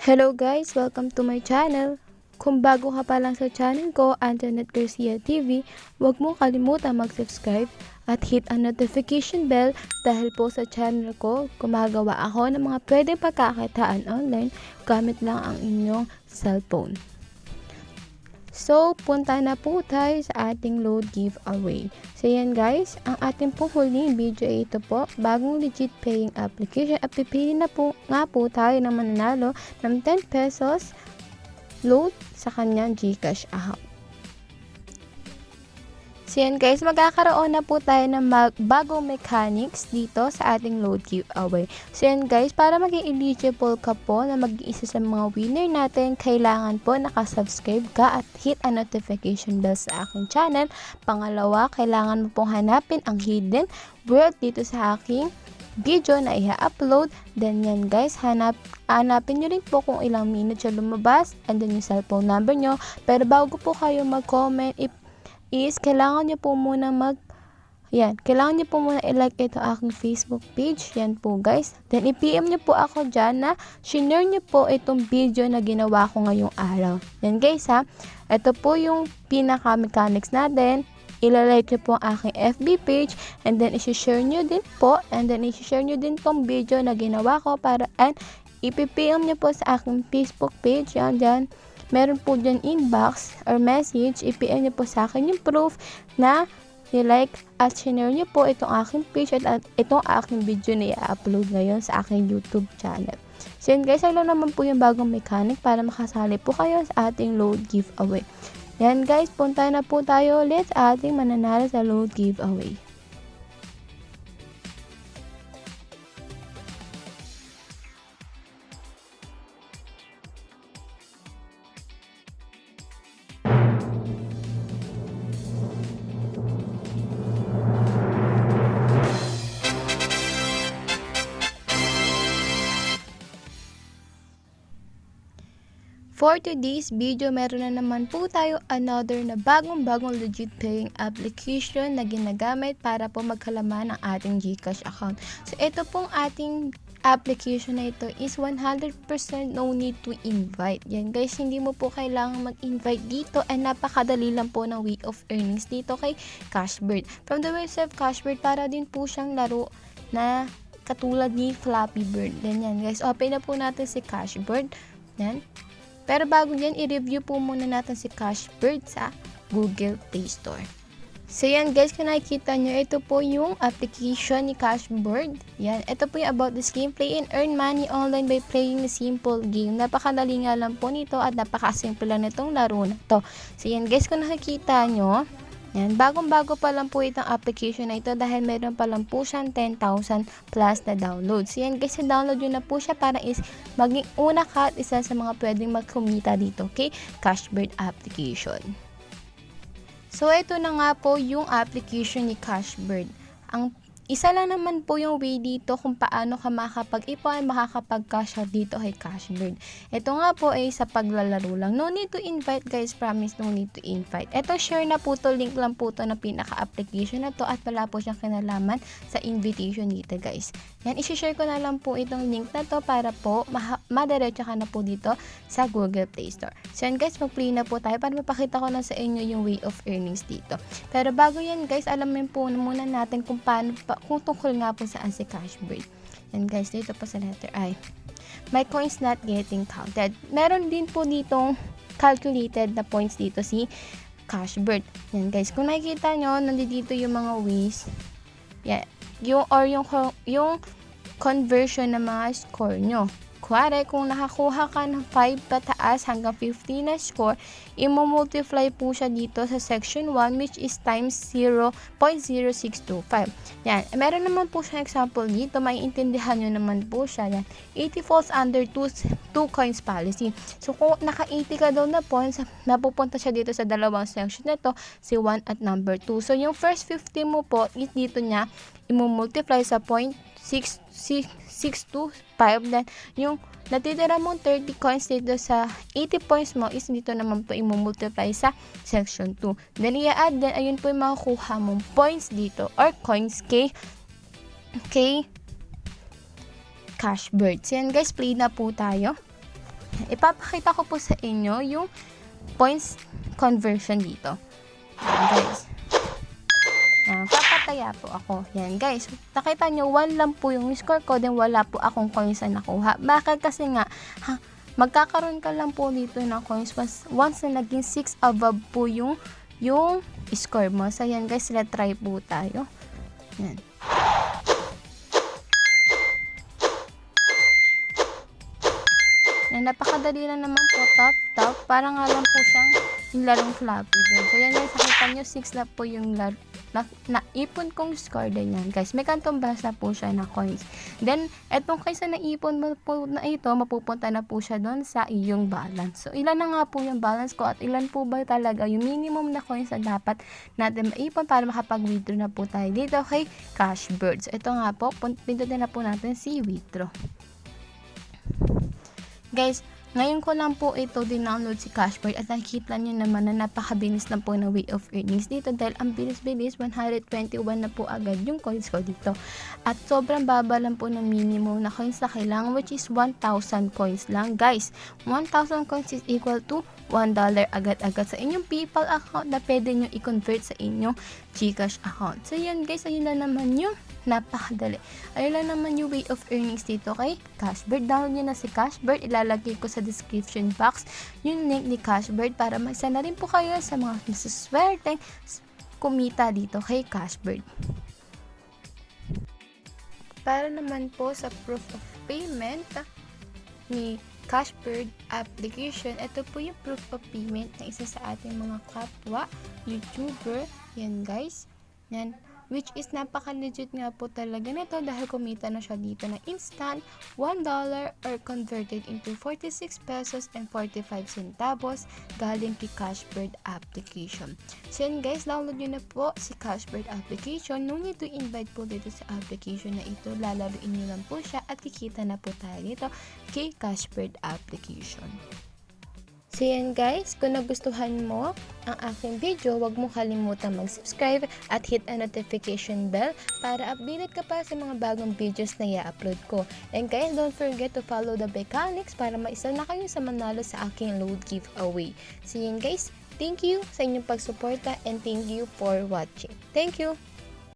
Hello guys! Welcome to my channel. Kung bago ka pa lang sa channel ko, ang Janeth Garcia TV, huwag mo kalimutan mag-subscribe at hit ang notification bell dahil po sa channel ko, gumagawa ako ng mga pwedeng pagkakitaan online gamit lang ang inyong cellphone. So, punta na po tayo sa ating load giveaway. So, yan guys, ang ating pong huling video ay ito po, bagong legit paying application at pipili na po nga po tayo na mananalo ng 10 pesos load sa kanyang GCash account. So, yan guys, magkakaroon na po tayo ng bagong mechanics dito sa ating load giveaway. So, yan guys, para maging eligible ka po na mag-iisa sa mga winner natin, kailangan po nakasubscribe ka at hit ang notification bell sa aking channel. Pangalawa, kailangan mo pong hanapin ang hidden word dito sa aking video na i-upload. Then yan guys, hanapin nyo rin po kung ilang minutes siya lumabas and then yung cellphone number nyo. Pero bago po kayo mag-comment, kailangan nyo po muna kailangan nyo po muna i-like ito aking Facebook page. Yan po guys. Then i-PM nyo po ako dyan na share nyo po itong video na ginawa ko ngayong araw. Yan guys ha. Ito po yung pinaka-mechanics natin. Ilalike nyo po ang aking FB page and then i-share nyo din po and then i-share nyo din tong video na ginawa ko and i-PM nyo po sa aking Facebook page. Yan dyan. Meron po dyan inbox or message, i-PM nyo po sa akin yung proof na i-like at share nyo po itong aking page at itong aking video na i-upload ngayon sa aking YouTube channel. So yun guys, lang naman po yung bagong mechanic para makasali po kayo sa ating load giveaway. Yan guys, punta na po tayo ulit sa ating mananalo sa load giveaway. For today's video, meron na naman po tayo another na bagong legit paying application na ginagamit para po magkalaman ng ating GCash account. So, ito pong ating application na ito is 100% no need to invite. Yan guys, hindi mo po kailangan mag-invite dito and napakadali lang po ng way of earnings dito kay Cashbird. From the website Cashbird, para din po siyang laro na katulad ni Flappy Bird. Yan guys, open na po natin si Cashbird. Yan. Pero bago yan, i-review po muna natin si Cashbird sa Google Play Store. So yan guys, kung nakikita nyo, ito po yung application ni Cashbird. Yan, ito po yung about this game. Play and earn money online by playing a simple game. Napakadali nga lang po nito at napakasimple lang nitong laro na to. So yan guys, kung nakikita nyo, yan, bagong-bago pa lang po itong application na ito dahil meron pa lang po siyang 10,000 plus na downloads. So yan guys, download yun na po siya para maging una ka at isa sa mga pwedeng mag-kumita dito, okay? Cashbird application. So ito na nga po yung application ni Cashbird. Ang isa lang naman po yung way dito kung paano ka makakapag-ipon, makakapag-cash out dito kay Cashbird. Ito nga po ay sa paglalaro lang. No need to invite guys, promise no need to invite. Ito share na po to, link lang po to na pinaka-application na to at wala po siyang kinalaman sa invitation dito guys. Yan, isi-share ko na lang po itong link na to para po madiretso ka na po dito sa Google Play Store. So yan guys, mag-play na po tayo para mapakita ko na sa inyo yung way of earnings dito. Pero bago yan guys, alamin po muna natin kung paano kung tungkol nga po saan si Cashbird. Yan guys, dito po sa letter I. My coins not getting counted. Meron din po ditong calculated na points dito si Cashbird. Yan guys, kung nakikita nyo, nandito yung mga ways. Yan. Yung conversion ng mga score nyo. Kuwari, kung nakakuha ka ng 5 pataas hanggang 50 na score, i-multiply po siya dito sa section 1 which is times 0.0625. Yan. Meron naman po siya example dito. Maiintindihan nyo naman po siya. Yan. 80 falls under 2 coins policy. So, kung naka-80 ka daw na points, napupunta siya dito sa dalawang section na to, si 1 at number 2. So, yung first 50 mo po, dito niya, i-multiply sa 0.625. Then, yung natitira mong 30 coins dito sa 80 points mo is dito naman po i-multiply sa section 2. Then, i-add din, ayun po yung makukuha mong points dito or coins kay Cashbird. So, yan guys, play na po tayo. Ipapakita ko po sa inyo yung points conversion dito. Yan guys. Papataya po ako. Yan guys. Nakita nyo, 1 lang po yung score ko, then wala po akong coins na nakuha. Bakit? Kasi nga, magkakaroon ka lang po dito ng coins once na naging 6 above po yung score mo. So yan guys, try po tayo. Yan. Yan, napakadali lang naman po, tap. Parang nga lang po siyang yung larong Flappy Bird. So yan guys, nakita nyo, 6 na po yung naipon kong score din yan guys. May kantong basa po siya na coins. Then, etong kaysa naipon mo po na ito, mapupunta na po siya doon sa iyong balance. So, ilan na nga po yung balance ko at ilan po ba talaga yung minimum na coins na dapat natin maipon para makapag-withdraw na po tayo dito kay Cash Bird. So, ito nga po, pindutin na po natin si withdraw. Guys, ngayon ko lang po ito din-download si Cashbird at nakikita nyo naman na napakabilis lang po na way of earnings dito dahil ang bilis-bilis, 121 na po agad yung coins ko dito. At sobrang baba lang po ng minimum na coins na kailangan, which is 1,000 coins lang guys. 1,000 coins is equal to $1 agad-agad sa inyong PayPal account na pwede nyo i-convert sa inyong GCash account. So yan guys, ayun na naman yung napakadali. Ayun lang naman yung way of earnings dito kay Cashbird. Download nyo na si Cashbird. Ilalagay ko sa description box yung link ni Cashbird para mag-isa na rin po kayo sa mga masuswerte kumita dito kay Cashbird. Para naman po sa proof of payment ni Cashbird application, ito po yung proof of payment ng isa sa ating mga kapwa YouTuber. Yan guys. Yan. Which is napaka-legit nga po talaga nito dahil kumita na siya dito na instant $1 or converted into 46 pesos and 45 centavos galing kay Cashbird application. So yun guys, download nyo na po si Cashbird application. No need to invite po dito sa application na ito. Lalaruin nyo lang po siya at kikita na po tayo dito kay Cashbird application. So yan guys, kung nagustuhan mo ang aking video, huwag mo kalimutan mag-subscribe at hit ang notification bell para updated ka pa sa mga bagong videos na i-upload ko. And guys, don't forget to follow the mechanics para maisa na kayo sa manalo sa aking load giveaway. So yan guys, thank you sa inyong pagsuporta and thank you for watching. Thank you!